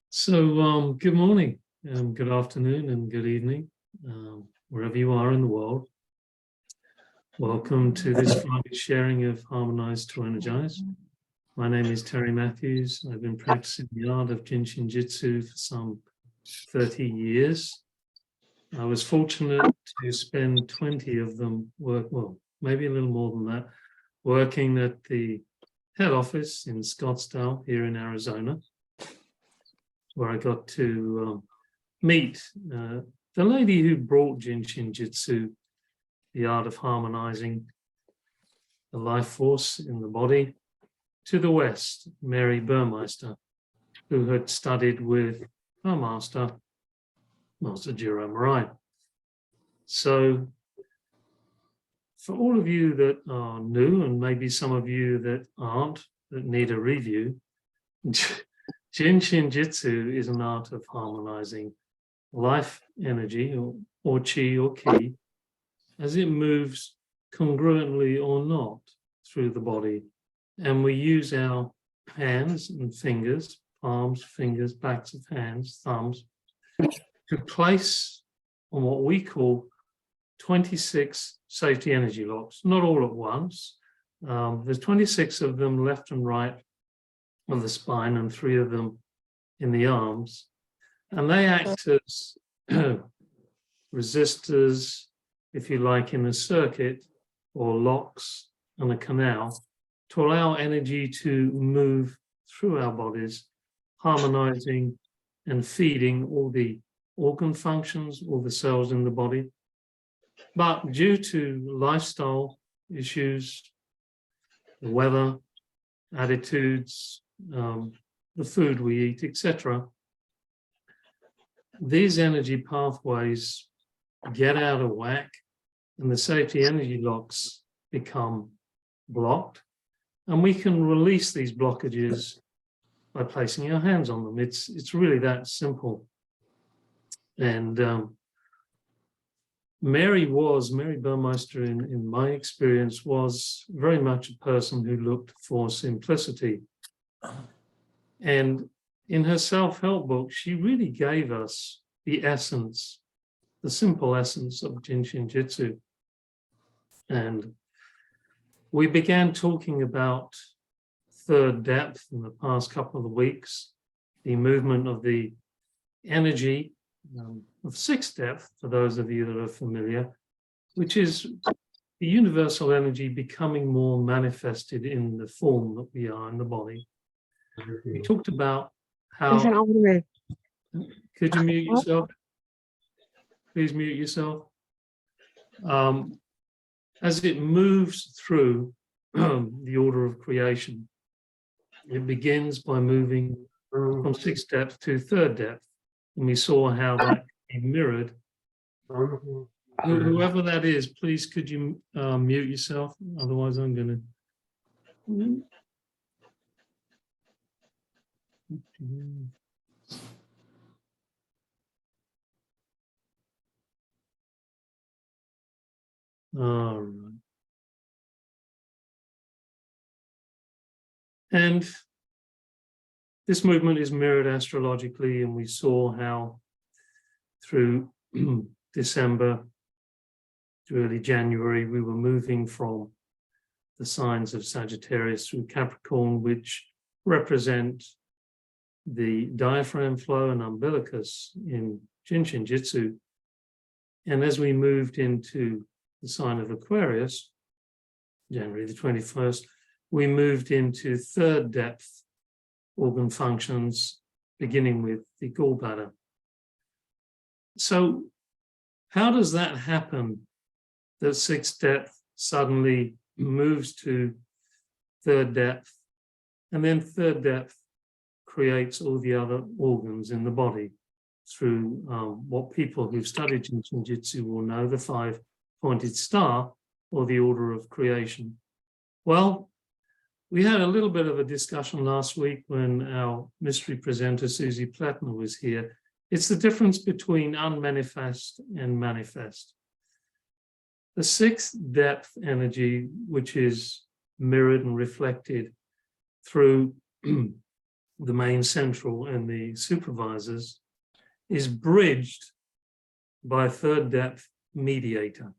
So, good morning, good afternoon, and good evening, wherever you are in the world. Welcome to this Friday sharing of Harmonize2Energize. My name is Terry Matthews. I've been practicing the art of JIN SHIN JYUTSU for some 30 years. I was fortunate to spend 20 of them maybe a little more than that, working at the head office in Scottsdale here in Arizona, where I got to meet the lady who brought JIN SHIN JYUTSU, the art of harmonizing the life force in the body, to the West, Mary Burmeister, who had studied with her master, Master Jiro Morai. So for all of you that are new, and maybe some of you that aren't, that need a review, JIN SHIN JYUTSU is an art of harmonizing life energy or chi or ki as it moves congruently or not through the body. And we use our hands and fingers, palms, fingers, backs of hands, thumbs, to place on what we call 26 safety energy locks, not all at once. There's 26 of them left and right of the spine and 3 of them in the arms. And they act as resistors, if you like, in a circuit, or locks and a canal, to allow energy to move through our bodies, harmonizing and feeding all the organ functions, all the cells in the body. But due to lifestyle issues, the weather, attitudes, the food we eat, etc., these energy pathways get out of whack and the safety energy locks become blocked. And we can release these blockages by placing our hands on them. It's really that simple. And Mary Burmeister, in my experience, was very much a person who looked for simplicity. And in her self-help book, she really gave us the essence, the simple essence of JIN SHIN JYUTSU. And we began talking about third depth in the past couple of weeks, the movement of the energy of sixth depth, for those of you that are familiar, which is the universal energy becoming more manifested in the form that we are in the body. We talked about how... Could you mute yourself? Please mute yourself. As it moves through the order of creation, it begins by moving from sixth depth to third depth. And we saw how that became mirrored. Whoever that is, please could you mute yourself? Otherwise I'm going to... All right. And this movement is mirrored astrologically, and we saw how through December to early January, we were moving from the signs of Sagittarius through Capricorn, which represent the diaphragm flow and umbilicus in JIN SHIN JYUTSU. And as we moved into the sign of Aquarius, January the 21st, we moved into third depth organ functions, beginning with the gallbladder. So how does that happen, that sixth depth suddenly moves to third depth, and then third depth creates all the other organs in the body through what people who've studied JIN SHIN JYUTSU will know, the 5-pointed star, or the order of creation? Well, we had a little bit of a discussion last week when our mystery presenter, Susie Plattner, was here. It's the difference between unmanifest and manifest. The sixth depth energy, which is mirrored and reflected through the main central and the supervisors, is bridged by a third depth mediator.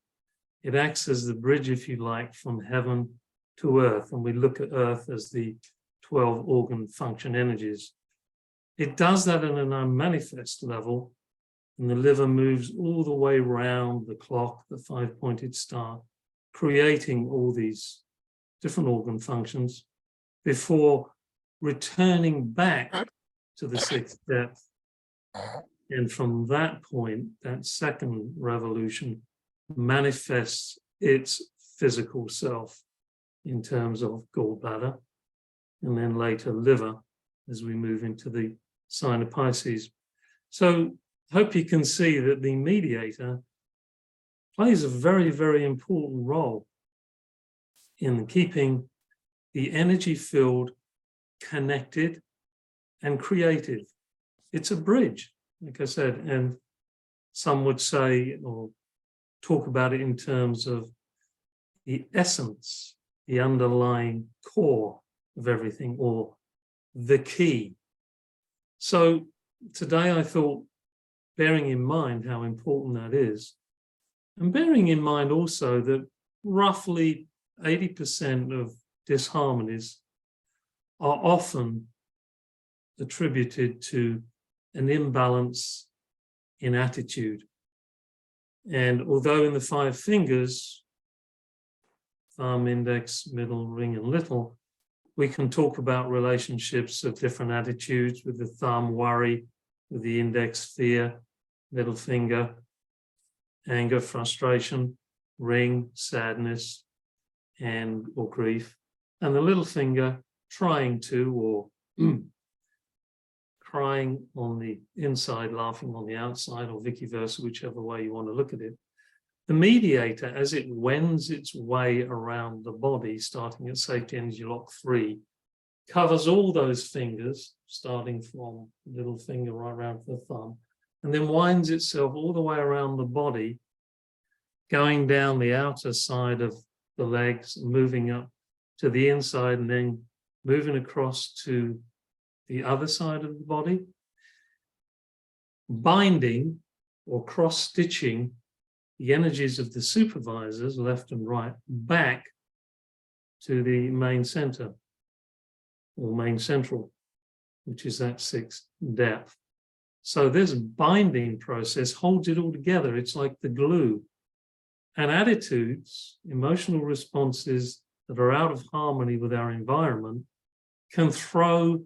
It acts as the bridge, if you like, from heaven to earth. And we look at earth as the 12 organ function energies. It does that at an unmanifest level, and the liver moves all the way round the clock, the five-pointed star, creating all these different organ functions before returning back to the sixth depth. And from that point, that second revolution manifests its physical self in terms of gallbladder, and then later liver, as we move into the sign of Pisces. So I hope you can see that the mediator plays a very, very important role in keeping the energy field connected and creative. It's a bridge, like I said, and some would say or talk about it in terms of the essence, the underlying core of everything, or the key. So today I thought, bearing in mind how important that is, and bearing in mind also that roughly 80% of disharmonies are often attributed to an imbalance in attitude. And although in the five fingers, thumb, index, middle, ring, and little, we can talk about relationships of different attitudes, with the thumb, worry, with the index, fear, middle finger, anger, frustration, ring, sadness, or grief, and the little finger trying to, or crying on the inside, laughing on the outside, or vice versa, whichever way you want to look at it. The mediator, as it wends its way around the body, starting at safety energy lock 3, covers all those fingers, starting from the little finger right around to the thumb, and then winds itself all the way around the body, going down the outer side of the legs, moving up to the inside, and then moving across to the other side of the body, binding or cross-stitching the energies of the supervisors, left and right, back to the main center, or main central, which is that sixth depth. So this binding process holds it all together. It's like the glue. And attitudes, emotional responses that are out of harmony with our environment, can throw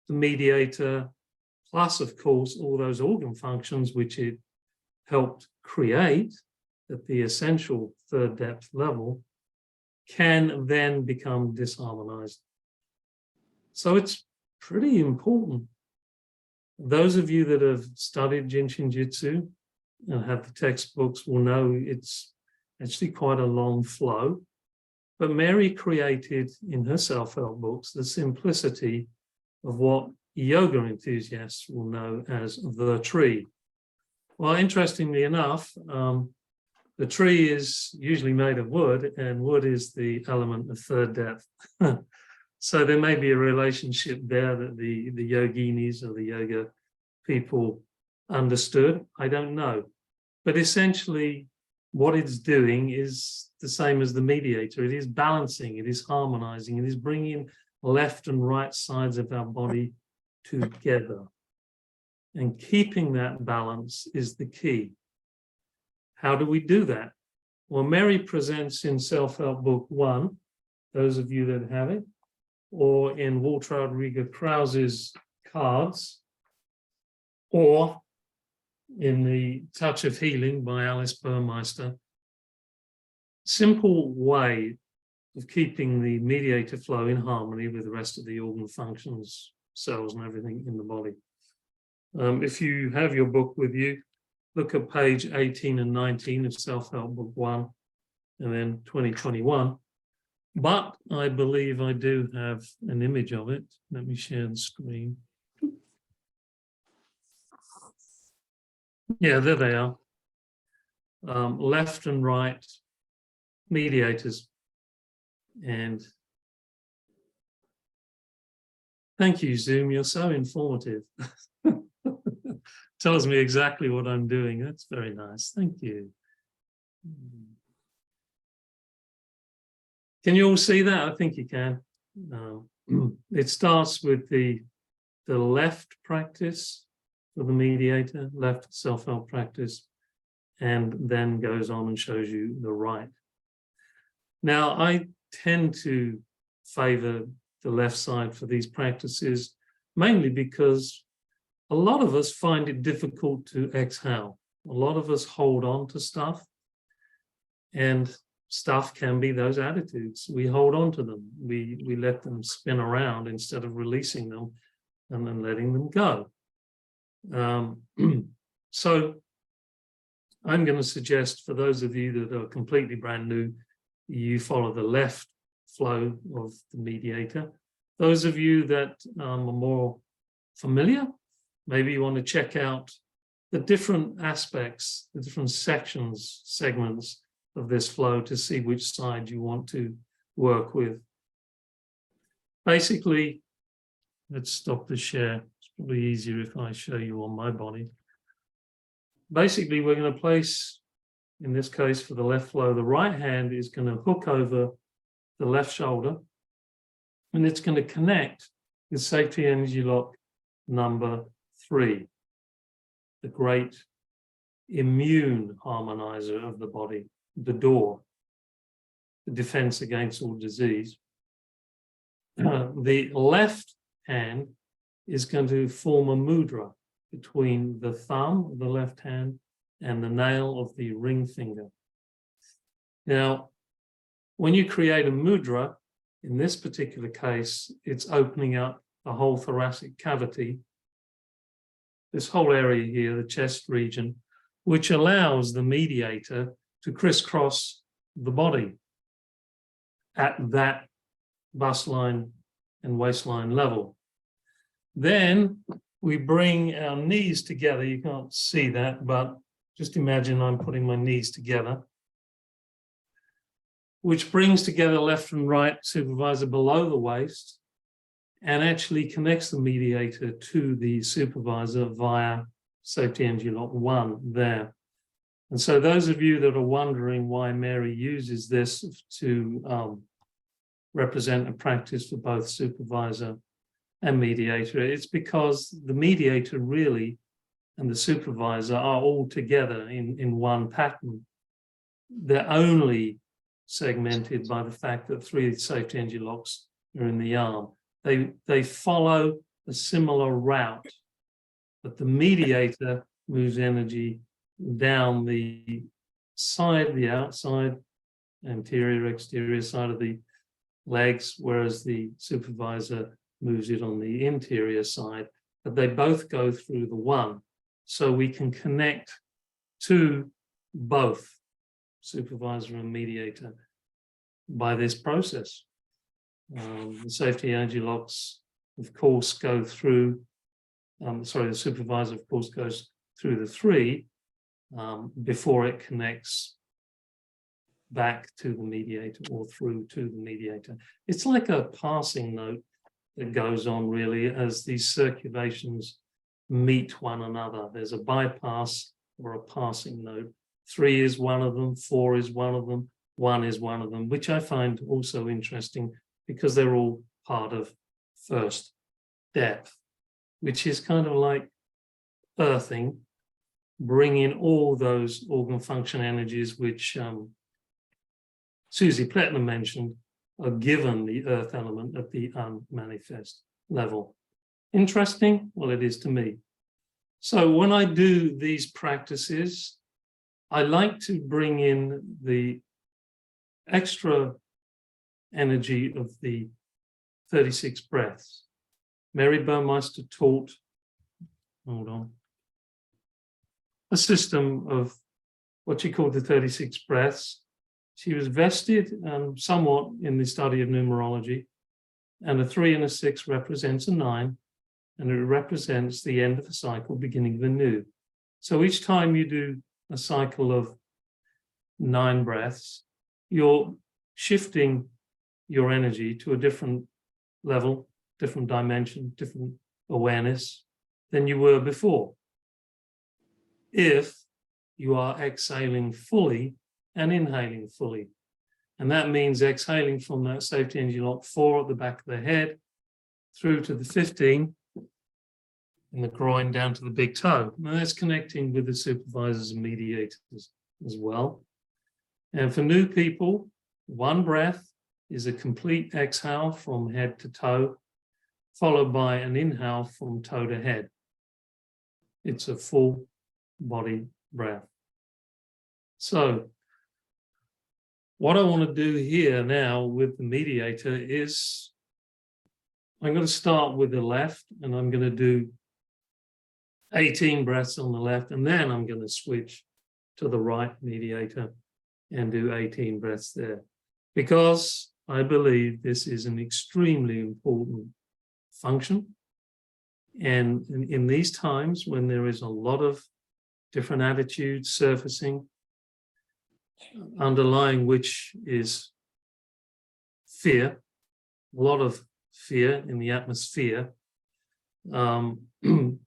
the mediator, plus, of course, all those organ functions which it helped create at the essential third depth level, can then become disharmonized. So it's pretty important. Those of you that have studied JIN SHIN JYUTSU and have the textbooks will know it's actually quite a long flow. But Mary created in her self-help books the simplicity of what yoga enthusiasts will know as the tree. Well, interestingly enough, the tree is usually made of wood, and wood is the element of third depth. So there may be a relationship there that the yoginis or the yoga people understood. I don't know. But essentially, what it's doing is the same as the mediator. It is balancing, it is harmonizing, it is bringing left and right sides of our body together. And keeping that balance is the key. How do we do that? Well, Mary presents in Self-Help Book 1, those of you that have it, or in Walter Rodriguez Krause's cards, or in the Touch of Healing by Alice Burmeister. Simple way of keeping the mediator flow in harmony with the rest of the organ functions, cells, and everything in the body. If you have your book with you, look at page 18 and 19 of Self-Help Book 1, and then 2021. But I believe I do have an image of it. Let me share the screen. Yeah, there they are. Left and right mediators. And Thank you, Zoom. You're so informative. Tells me exactly what I'm doing. That's very nice. Thank you. Can you all see that? I think you can. It starts with the left practice for the mediator, left self-help practice, and then goes on and shows you the right. Now, I tend to favor the left side for these practices, mainly because a lot of us find it difficult to exhale. A lot of us hold on to stuff, and stuff can be those attitudes. We hold on to them. We let them spin around instead of releasing them and then letting them go. So I'm going to suggest for those of you that are completely brand new, you follow the left flow of the mediator. Those of you that are more familiar, maybe you want to check out the different aspects, the different sections, segments of this flow to see which side you want to work with. Basically, let's stop the share. It's probably easier if I show you on my body. Basically, we're going to place, in this case for the left flow, the right hand is going to hook over the left shoulder, and it's going to connect with safety energy lock number 3, the great immune harmonizer of the body, the door, the defense against all disease. The left hand is going to form a mudra between the thumb of the left hand and the nail of the ring finger. Now, when you create a mudra, in this particular case, it's opening up the whole thoracic cavity, this whole area here, the chest region, which allows the mediator to crisscross the body at that bust line and waistline level. Then we bring our knees together. You can't see that, but just imagine I'm putting my knees together, which brings together left and right supervisor below the waist and actually connects the mediator to the supervisor via safety energy lock 1 there. And so those of you that are wondering why Mary uses this to represent a practice for both supervisor and mediator, it's because the mediator really and the supervisor are all together in one pattern. They're only segmented by the fact that 3 safety energy locks are in the arm. They follow a similar route, but the mediator moves energy down the side, the outside, anterior, exterior side of the legs, whereas the supervisor moves it on the interior side, but they both go through the one. So we can connect to both supervisor and mediator by this process. The safety energy locks, of course, go through, the supervisor, of course, goes through the 3 before it connects back to the mediator or through to the mediator. It's like a passing note that goes on really as these circulations meet one another. There's a bypass or a passing note. 3 is one of them, 4 is one of them, 1 is one of them, which I find also interesting because they're all part of first depth, which is kind of like earthing, bringing all those organ function energies which Susie Platinum mentioned are given the earth element at the unmanifest level. Interesting? Well, it is to me. So when I do these practices, I like to bring in the extra energy of the 36 breaths. Mary Burmeister taught, a system of what she called the 36 breaths. She was vested somewhat in the study of numerology, and a 3 and a 6 represents a 9, and it represents the end of a cycle, beginning of a new. So each time you do a cycle of 9 breaths, you're shifting your energy to a different level different dimension, different awareness than you were before. If you are exhaling fully and inhaling fully. And that means exhaling from that safety energy lock 4 at the back of the head through to the 15 in the groin down to the big toe. Now that's connecting with the supervisors and mediators as well. And for new people, one breath is a complete exhale from head to toe, followed by an inhale from toe to head. It's a full body breath. So what I want to do here now with the mediator is I'm going to start with the left, and I'm going to do 18 breaths on the left, and then I'm going to switch to the right mediator and do 18 breaths there, because I believe this is an extremely important function. And in these times when there is a lot of different attitudes surfacing, underlying which is fear, a lot of fear in the atmosphere, the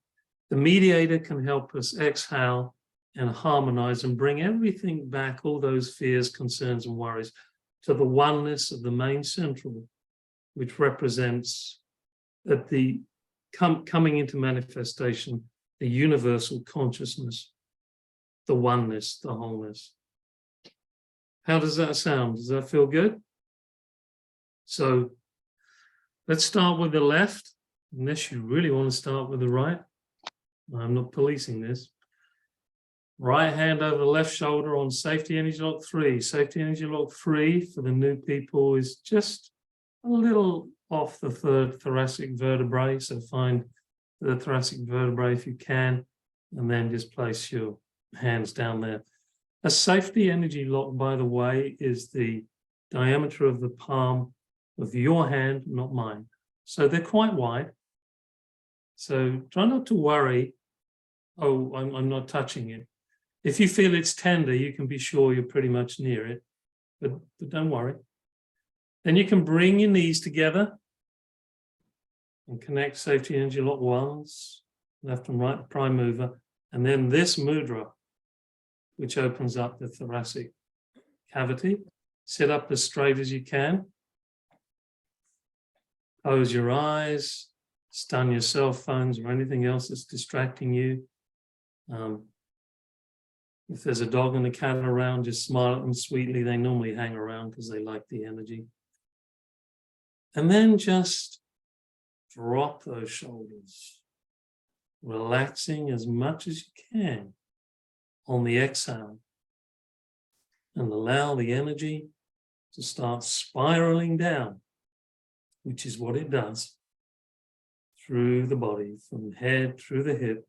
mediator can help us exhale and harmonize and bring everything back, all those fears, concerns, and worries, to the oneness of the main central, which represents at the coming into manifestation, the universal consciousness, the oneness, the wholeness. How does that sound? Does that feel good? So let's start with the left, unless you really want to start with the right. I'm not policing this. Right hand over the left shoulder on safety energy lock 3. Safety energy lock 3 for the new people is just a little off the third thoracic vertebrae. So find the thoracic vertebrae if you can, and then just place your hands down there. A safety energy lock, by the way, is the diameter of the palm of your hand, not mine. So they're quite wide. So try not to worry, oh, I'm not touching it. If you feel it's tender, you can be sure you're pretty much near it, but don't worry. Then you can bring your knees together and connect safety energy lock 1s, left and right, prime mover, and then this mudra, which opens up the thoracic cavity. Sit up as straight as you can. Close your eyes, stun your cell phones or anything else that's distracting you. If there's a dog and a cat around, just smile at them sweetly. They normally hang around because they like the energy. And then just drop those shoulders, relaxing as much as you can on the exhale, and allow the energy to start spiraling down, which is what it does, through the body, from head, through the hip,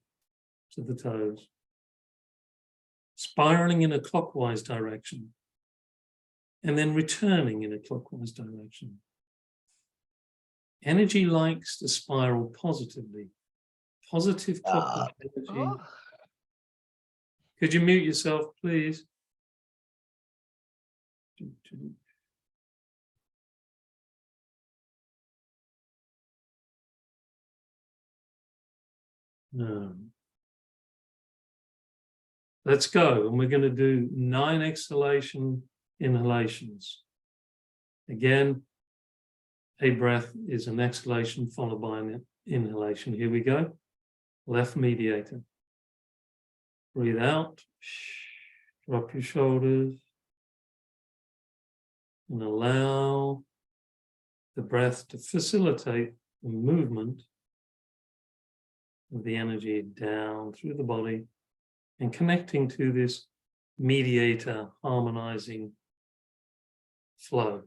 to the toes, spiraling in a clockwise direction, and then returning in a clockwise direction. Energy likes to spiral positively. Positive clockwise energy. Could you mute yourself, please? No. Let's go. And we're going to do 9 exhalation inhalations. Again, a breath is an exhalation followed by an inhalation. Here we go. Left mediator. Breathe out. Drop your shoulders. And allow the breath to facilitate the movement of the energy down through the body and connecting to this mediator harmonizing flow.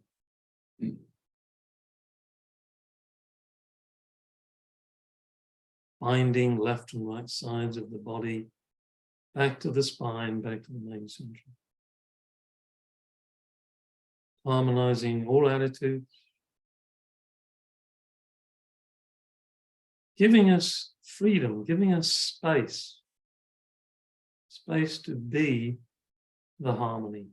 Binding left and right sides of the body, back to the spine, back to the main center. Harmonizing all attitudes. Giving us freedom, giving us space. Space to be the harmony.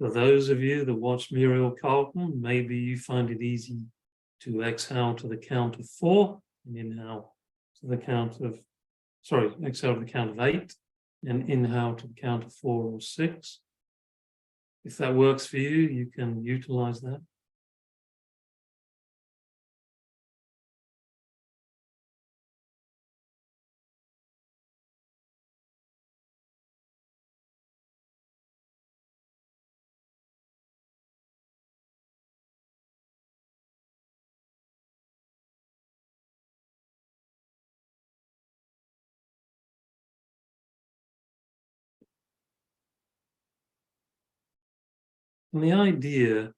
For those of you that watch Muriel Carlton, maybe you find it easy to exhale to the count of 4 and inhale to the count of, exhale to the count of 8 and inhale to the count of 4 or 6. If that works for you, you can utilize that. And the idea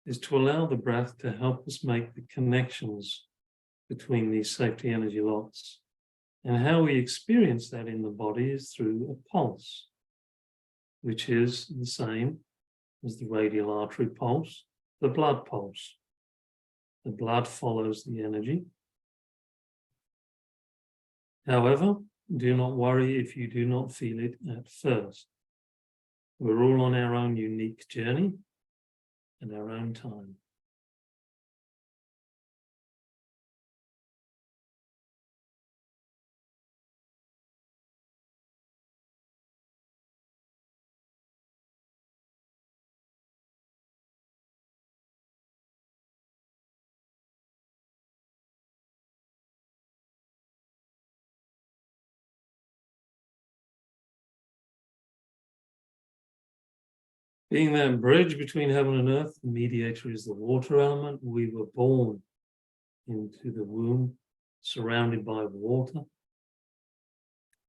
is to allow the breath to help us make the connections between these safety energy locks. And how we experience that in the body is through a pulse, which is the same as the radial artery pulse, the blood pulse. The blood follows the energy. However, do not worry if you do not feel it at first. We're all on our own unique journey and our own time. Being that bridge between heaven and earth, the mediator is the water element. We were born into the womb, surrounded by water,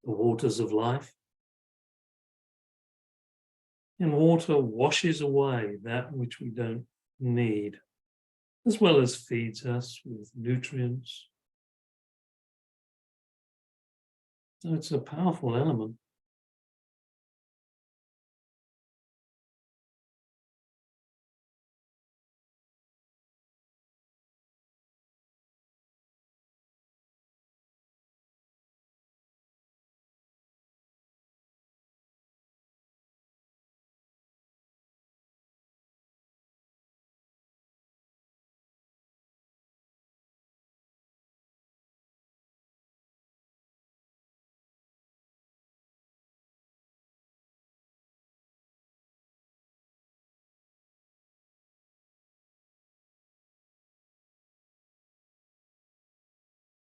the waters of life. And water washes away that which we don't need, as well as feeds us with nutrients. So it's a powerful element.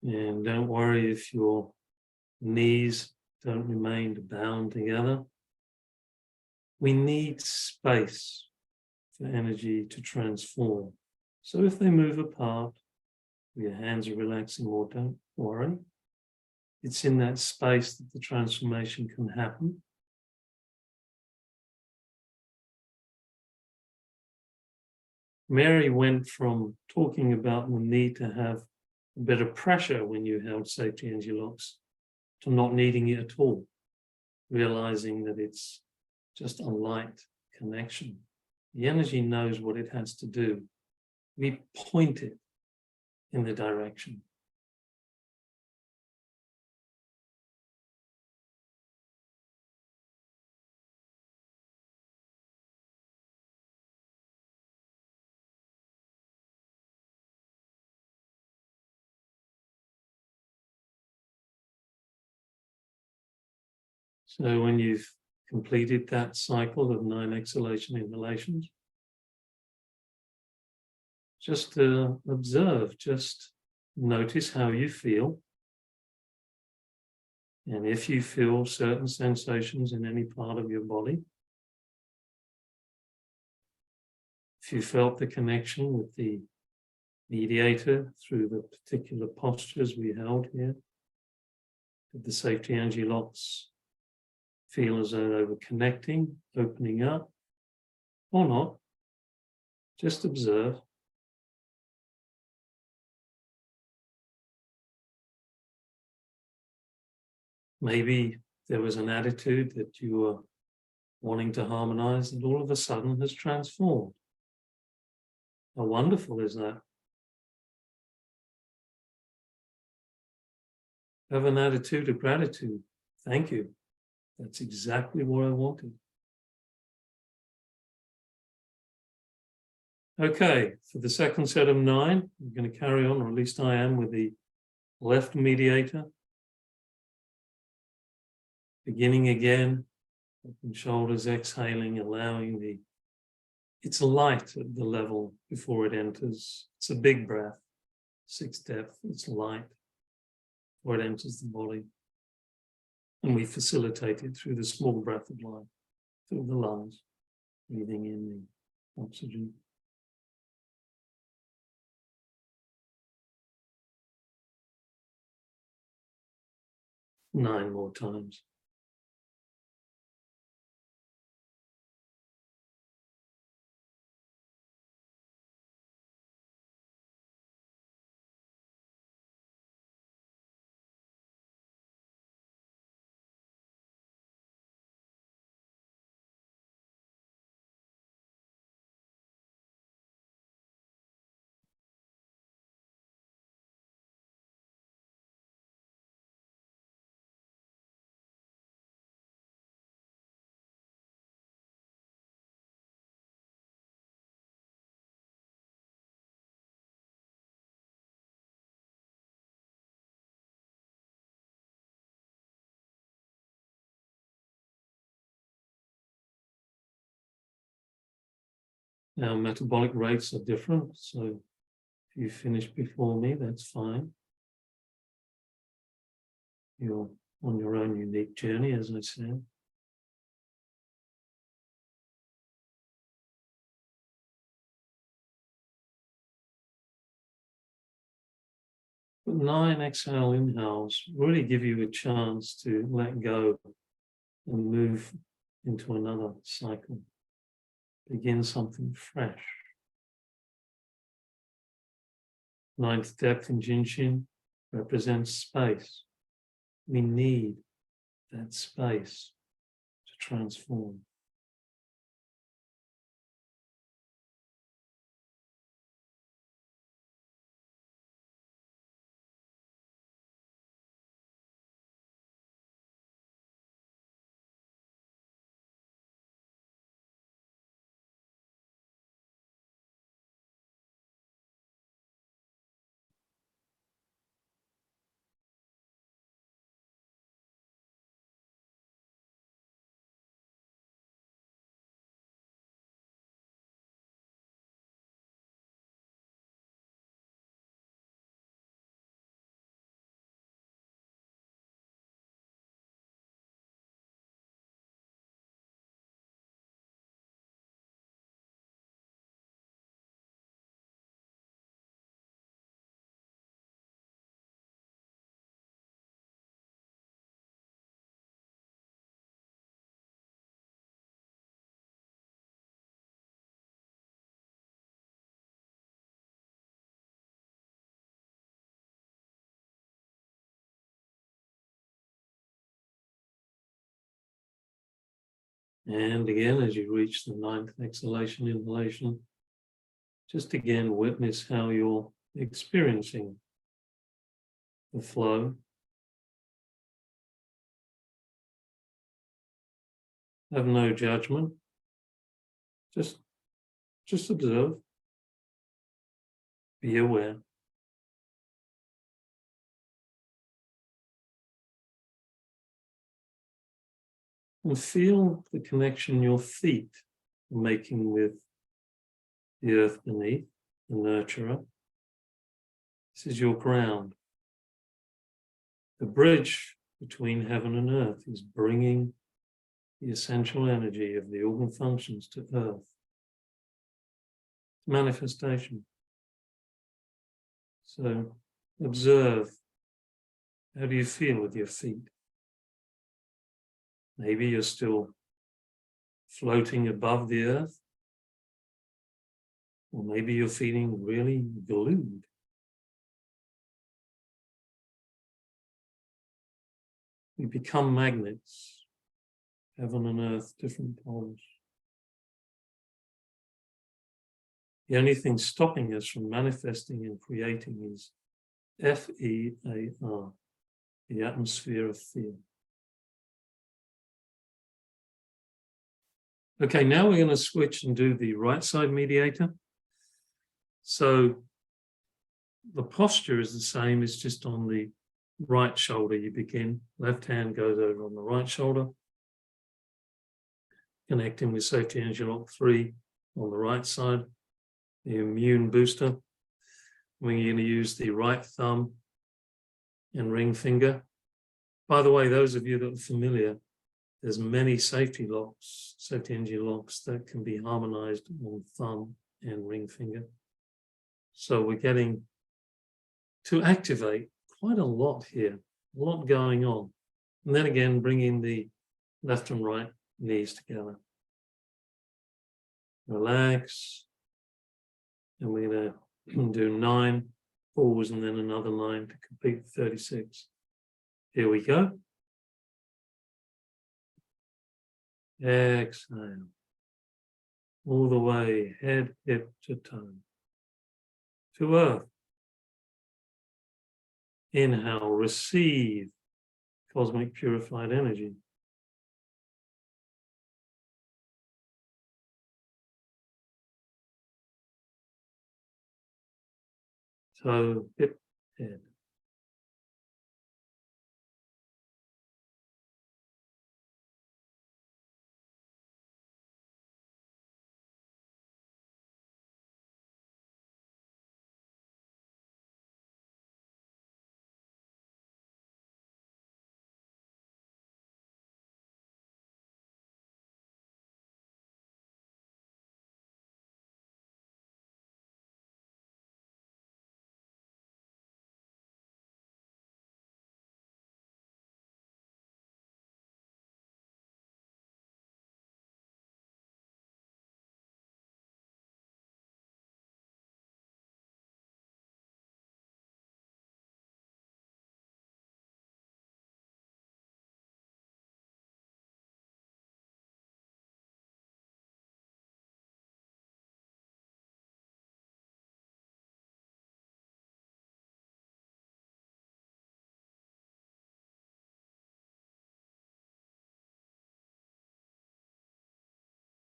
And don't worry if your knees don't remain bound together. We need space for energy to transform. So if they move apart, your hands are relaxing more, don't worry. It's in that space that the transformation can happen. Mary went from talking about the need to have a bit of pressure when you held safety energy locks to not needing it at all, realizing that it's just a light connection. The energy knows what it has to do. We point it in the direction. So when you've completed that cycle of 9 exhalation inhalations, just observe, just notice how you feel. And if you feel certain sensations in any part of your body, if you felt the connection with the mediator through the particular postures we held here, did the safety energy locks feel as though they were connecting, opening up, or not? Just observe. Maybe there was an attitude that you were wanting to harmonize that all of a sudden has transformed. How wonderful is that? Have an attitude of gratitude. Thank you. That's exactly what I wanted. Okay, for the second set of 9, we're going to carry on, or at least I am, with the left mediator. Beginning again, open shoulders, exhaling, allowing it's light at the level before it enters. It's a big breath, 6 depth, it's light before it enters the body. And we facilitate it through the small breath of life, through the lungs, breathing in the oxygen. Nine more times. Now, metabolic rates are different, so if you finish before me, that's fine. You're on your own unique journey, as I said. But 9 exhale inhales really give you a chance to let go and move into another cycle. Begin something fresh. 9th depth in JIN SHIN represents space. We need that space to transform. And again, as you reach the 9th exhalation, inhalation, just again witness how you're experiencing the flow. Have no judgment. Just observe. Be aware. And feel the connection your feet are making with the earth beneath, the nurturer. This is your ground. The bridge between heaven and earth is bringing the essential energy of the organ functions to earth. Manifestation. So observe, how do you feel with your feet? Maybe you're still floating above the earth, or maybe you're feeling really glued. We become magnets, heaven and earth, different poles. The only thing stopping us from manifesting and creating is FEAR, the atmosphere of fear. Okay, now we're going to switch and do the right side mediator. So the posture is the same, it's just on the right shoulder you begin. Left hand goes over on the right shoulder. Connecting with Safety Energy Lock 3 on the right side, the immune booster. We're going to use the right thumb and ring finger. By the way, those of you that are familiar, there's many safety locks, safety energy locks that can be harmonized on thumb and ring finger. So we're getting to activate quite a lot here, a lot going on. And then again, bringing the left and right knees together. Relax. And we're going to do 9, pause, and then another 9 to complete 36. Here we go. Exhale. All the way, head, hip to toe. To earth. Inhale, receive cosmic purified energy. Toe, hip, head.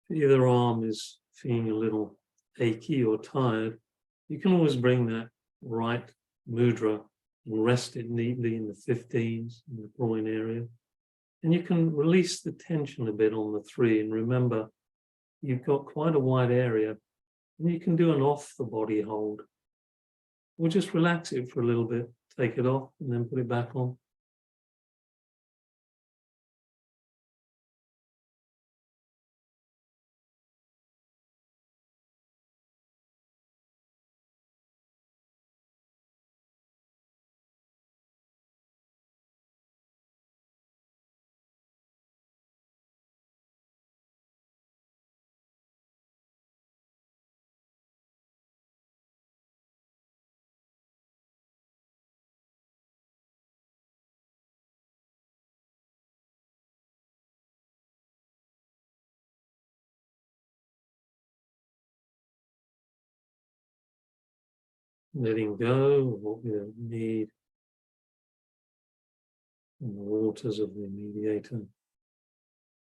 If either arm is feeling a little achy or tired, you can always bring that right mudra and rest it neatly in the 15s, in the groin area. And you can release the tension a bit on the 3. And remember, you've got quite a wide area. And you can do an off the body hold. Or just relax it for a little bit, take it off, and then put it back on. Letting go of what we don't need in the waters of the mediator.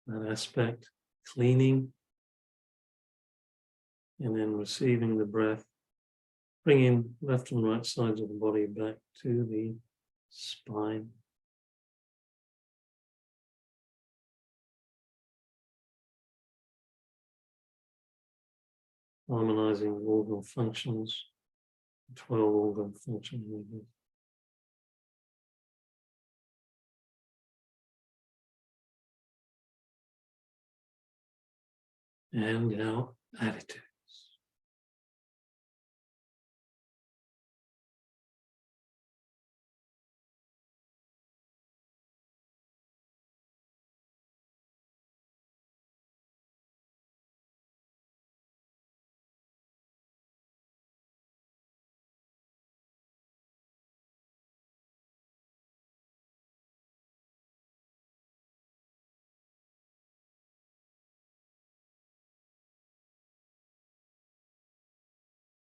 That aspect, cleaning, and then receiving the breath, bringing left and right sides of the body back to the spine. Harmonizing organ functions, 12 organ function movements. And our attitudes.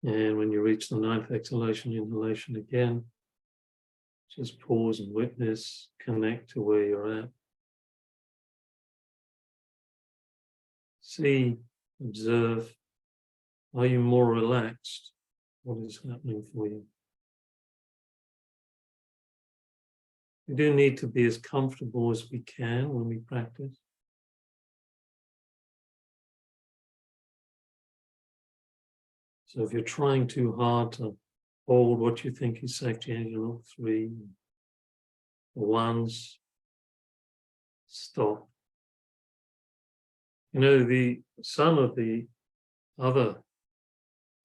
And when you reach the 9th exhalation, inhalation again, just pause and witness, connect to where you're at. See, observe, are you more relaxed what is happening for you. We do need to be as comfortable as we can when we practice. So if you're trying too hard to hold what you think is safety angel 3, the ones, stop. You know, the son of the other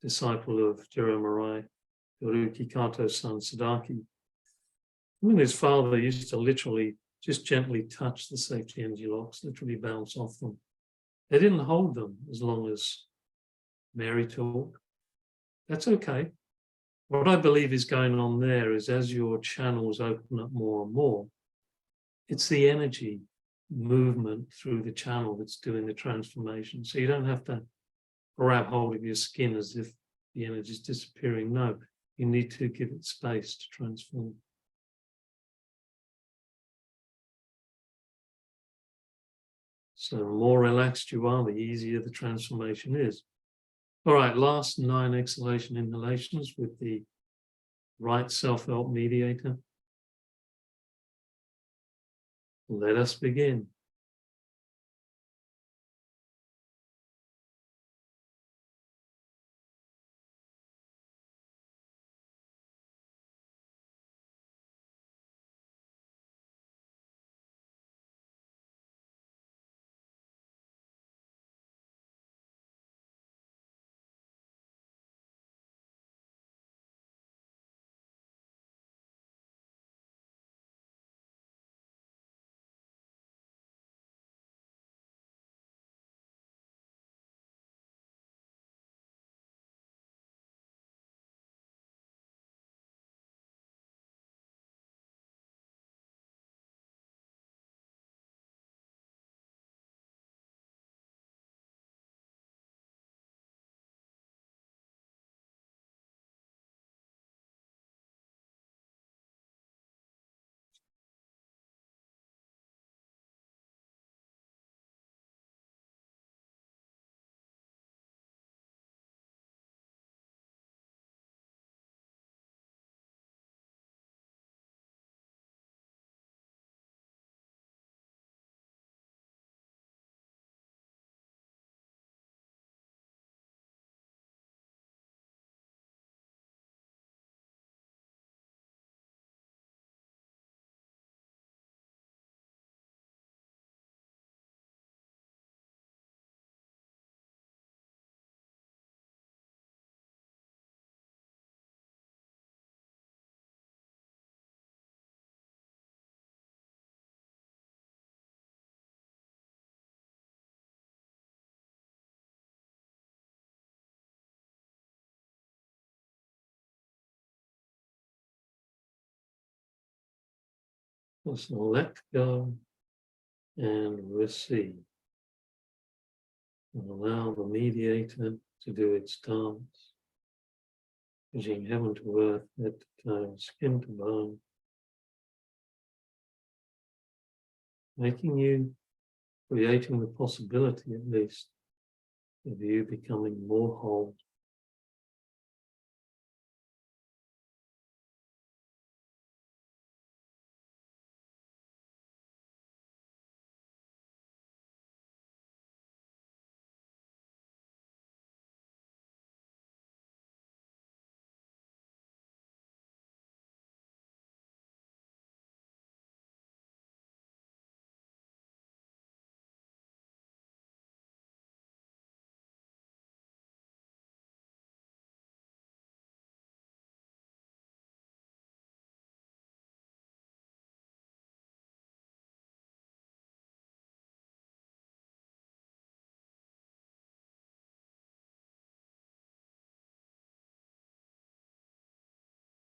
disciple of Jeremiah, Hiroki Kato's son, Sadaki, his father used to literally just gently touch the safety energy locks, literally bounce off them. They didn't hold them as long as Mary talked. That's okay. What I believe is going on there is as your channels open up more and more, it's the energy movement through the channel that's doing the transformation. So you don't have to grab hold of your skin as if the energy is disappearing. No, you need to give it space to transform. So the more relaxed you are, the easier the transformation is. All right, last 9 exhalation inhalations with the right self-help mediator. Let us begin. Just let go and receive. And allow the mediator to do its dance, bridging heaven to earth, head to toe, skin to bone, making you, creating the possibility at least, of you becoming more whole.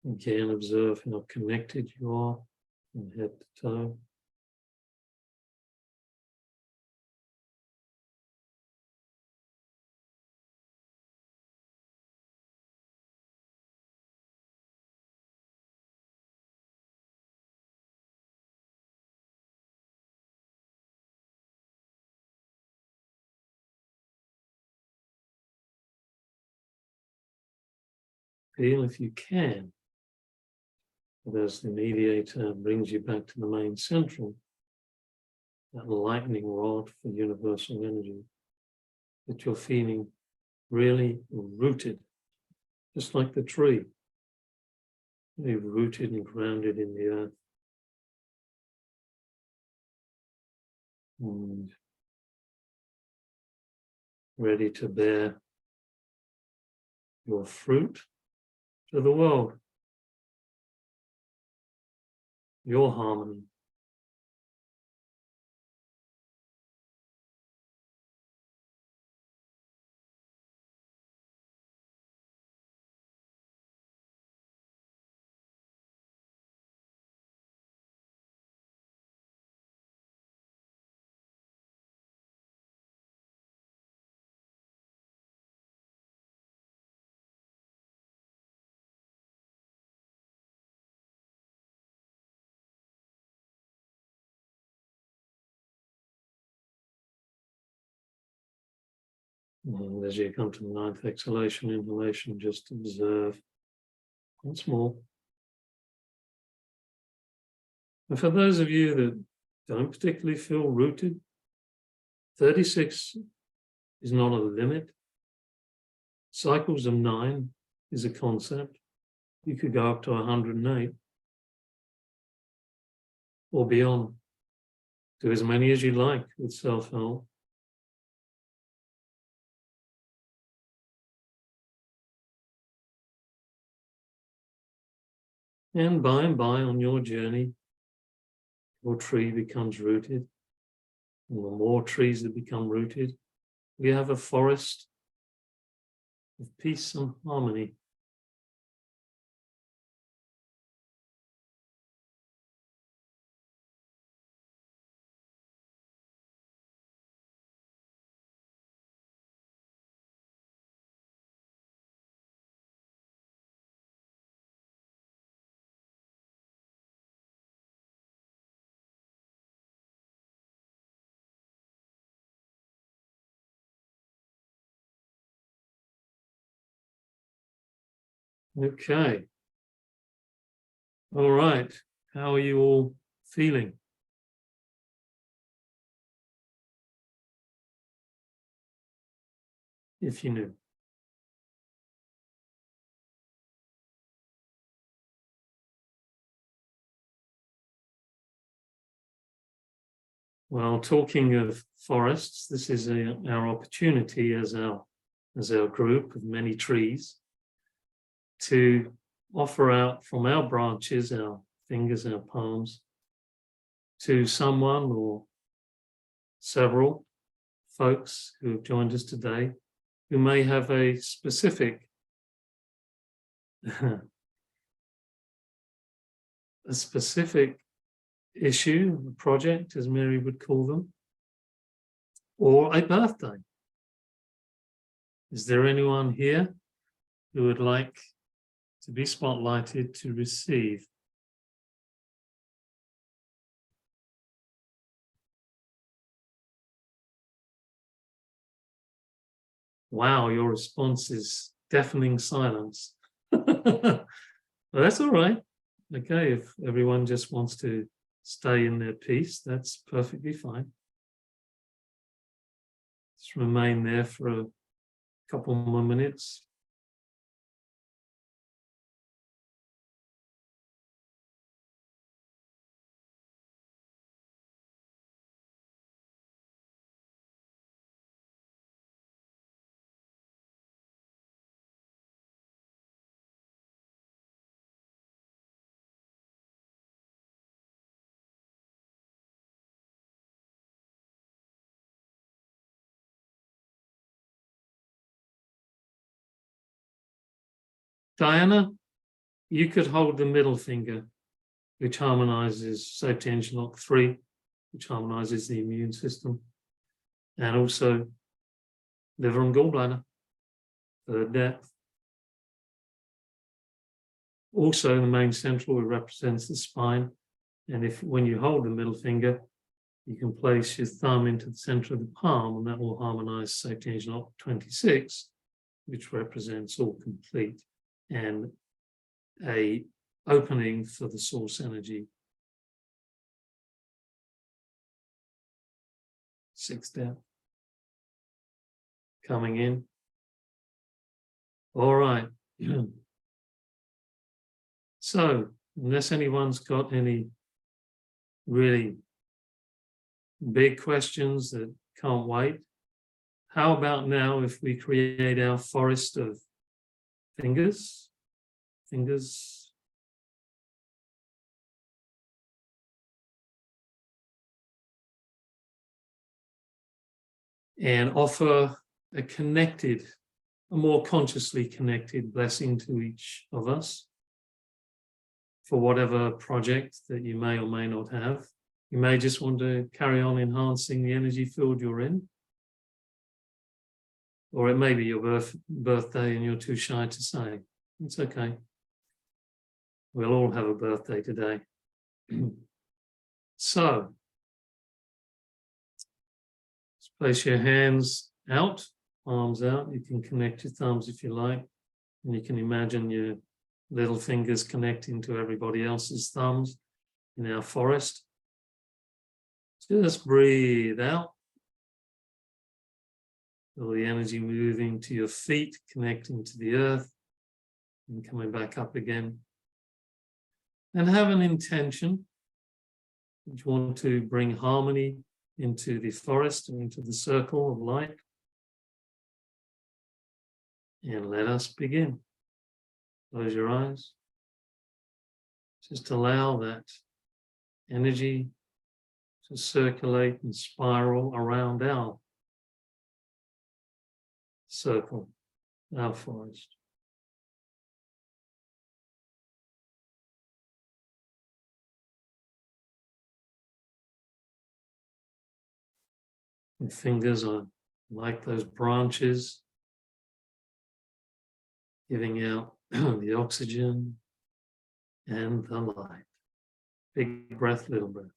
Again, observe how connected you are from head to toe. Feel if you can, but as the mediator brings you back to the main central, that lightning rod for universal energy, that you're feeling really rooted, just like the tree, really rooted and grounded in the earth. And ready to bear your fruit to the world, your harmony. And as you come to the ninth exhalation, inhalation, just observe once more. And for those of you that don't particularly feel rooted, 36 is not a limit. Cycles of 9 is a concept. You could go up to 108 or beyond. Do as many as you like with self-help. And by on your journey, your tree becomes rooted. And the more trees that become rooted, we have a forest of peace and harmony. Okay. All right. How are you all feeling? If you knew. Well, talking of forests, this is our opportunity as our group of many trees to offer out from our branches, our fingers, our palms, to someone or several folks who have joined us today who may have a specific issue, a project, as Mary would call them, or a birthday. Is there anyone here who would like to be spotlighted to receive? Wow, your response is deafening silence. Well, that's all right. Okay, if everyone just wants to stay in their peace, that's perfectly fine. Just remain there for a couple more minutes. Diana, you could hold the middle finger, which harmonizes safety engine lock 3, which harmonizes the immune system, and also liver and gallbladder, third depth. Also, the main central represents the spine, and when you hold the middle finger, you can place your thumb into the center of the palm, and that will harmonize safety engine lock 26, which represents all complete. and a opening for the source energy. 6th depth. Coming in. All right. So, unless anyone's got any really big questions that can't wait, how about now if we create our forest of fingers, and offer a more consciously connected blessing to each of us for whatever project that you may or may not have. You may just want to carry on enhancing the energy field you're in. Or it may be your birthday and you're too shy to say. It's okay. We'll all have a birthday today. So, let's place your hands out, arms out. You can connect your thumbs if you like. And you can imagine your little fingers connecting to everybody else's thumbs in our forest. Just breathe out. Feel the energy moving to your feet, connecting to the earth, and coming back up again. And have an intention. You want to bring harmony into the forest and into the circle of light. And let us begin. Close your eyes. Just allow that energy to circulate and spiral around our circle, our forest. Your fingers are like those branches, giving out the oxygen and the light. Big breath, little breath.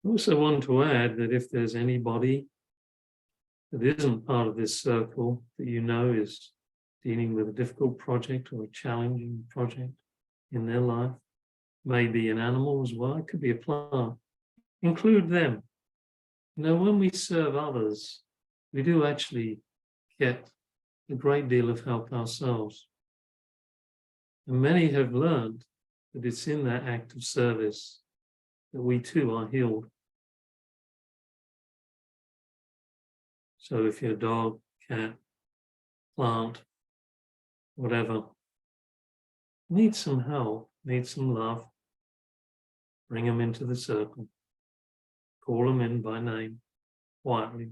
I also want to add that if there's anybody that isn't part of this circle that you know is dealing with a difficult project or a challenging project in their life, maybe an animal as well, it could be a plant, include them. You know, when we serve others, we do actually get a great deal of help ourselves. And many have learned that it's in that act of service that we too are healed. So if you're a dog, cat, plant, whatever, need some help, need some love, bring them into the circle. Call them in by name, quietly.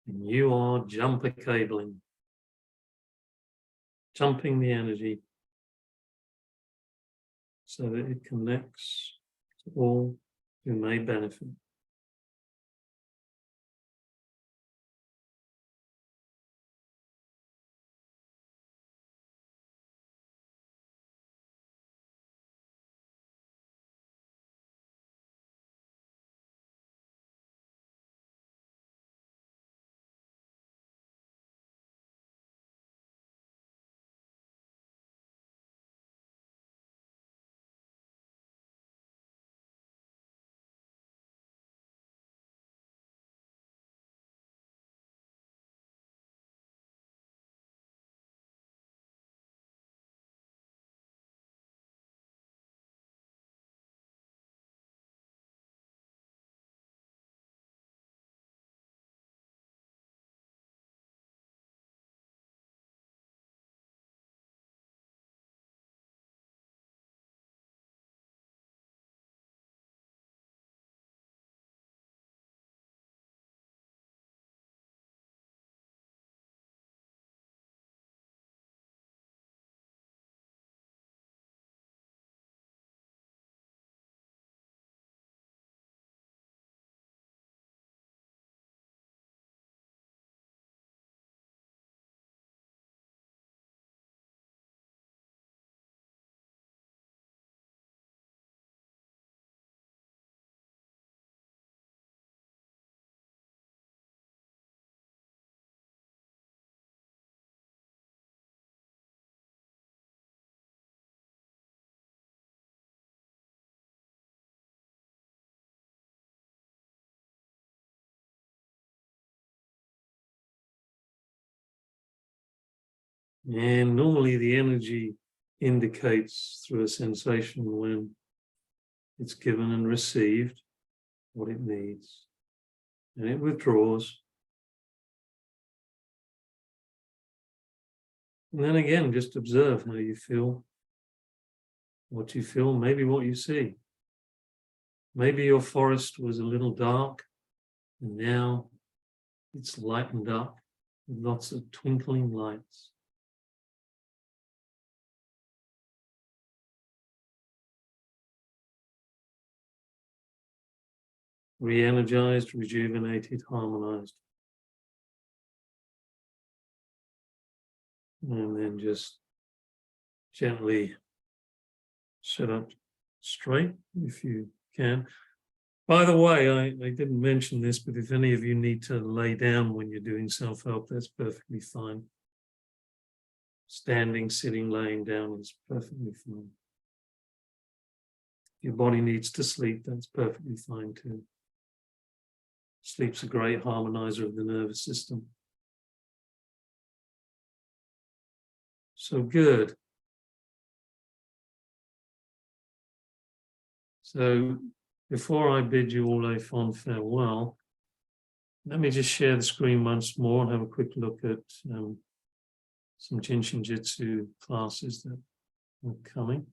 And you are jumper cabling, jumping the energy so that it connects to all who may benefit. And normally the energy indicates through a sensation when it's given and received what it needs. And it withdraws. And then again, just observe how you feel, what you feel, maybe what you see. Maybe your forest was a little dark, and now it's lightened up with lots of twinkling lights. Re-energized, rejuvenated, harmonized. And then just gently sit up straight if you can. By the way, I didn't mention this, but if any of you need to lay down when you're doing self-help, that's perfectly fine. Standing, sitting, laying down is perfectly fine. If your body needs to sleep, that's perfectly fine too. Sleep's a great harmonizer of the nervous system. So good. So before I bid you all a fond farewell, let me just share the screen once more and have a quick look at some JIN SHIN JYUTSU classes that are coming.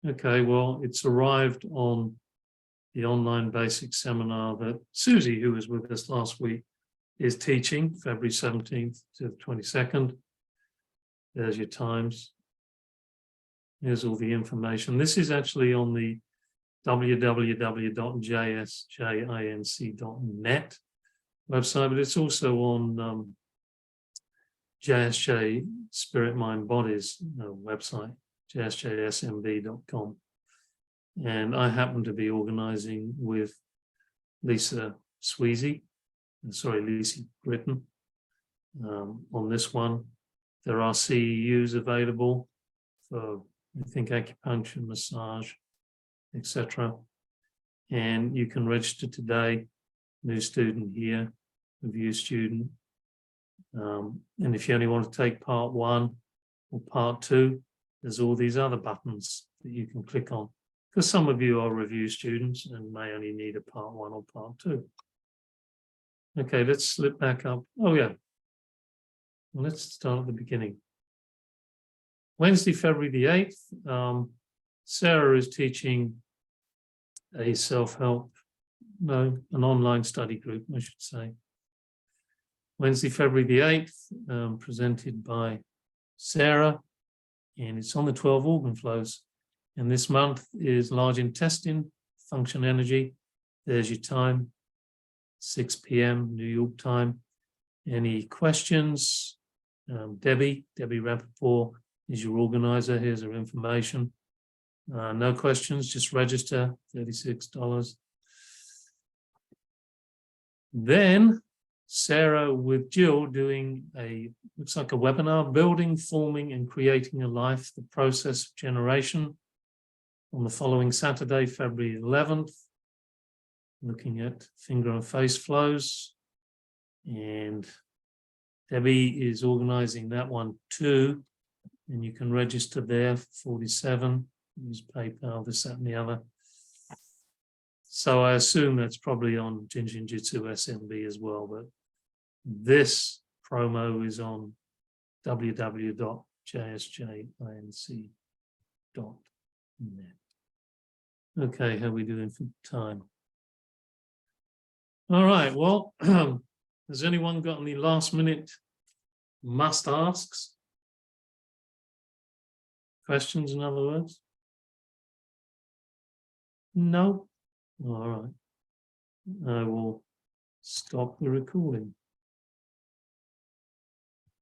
Okay, well, it's arrived on the online basic seminar that Susie, who was with us last week, is teaching, February 17th to the 22nd. There's your times. Here's all the information. This is actually on the www.jsjinc.net website, but it's also on JSJ Spirit Mind Bodies website, jsjsmb.com. And I happen to be organizing with Lisa Britton on this one. There are CEUs available for, I think, acupuncture, massage, etc. And you can register today, new student here, review student. And if you only want to take part 1 or part 2, there's all these other buttons that you can click on. Because some of you are review students and may only need a part 1 or part 2. Okay, let's slip back up. Oh yeah, well, let's start at the beginning. Wednesday, February the 8th, Sarah is teaching a self-help, an online study group, I should say. Wednesday, February the 8th, presented by Sarah, and it's on the 12 organ flows. And this month is large intestine, function energy. There's your time, 6 p.m. New York time. Any questions? Debbie Rappaport is your organizer. Here's her information. No questions, just register, $36. Then Sarah with Jill doing looks like a webinar, Building, Forming and Creating a Life, the Process of Generation, on the following Saturday, February 11th, looking at finger and face flows. And Debbie is organizing that one too. And you can register there for $47. Use PayPal, this, that, and the other. So I assume that's probably on JIN SHIN JYUTSU SMB as well, but this promo is on www.jsjinc.net. Okay, how are we doing for time? All right, well, has anyone got any last minute must asks? Questions, in other words? No? All right. I will stop the recording.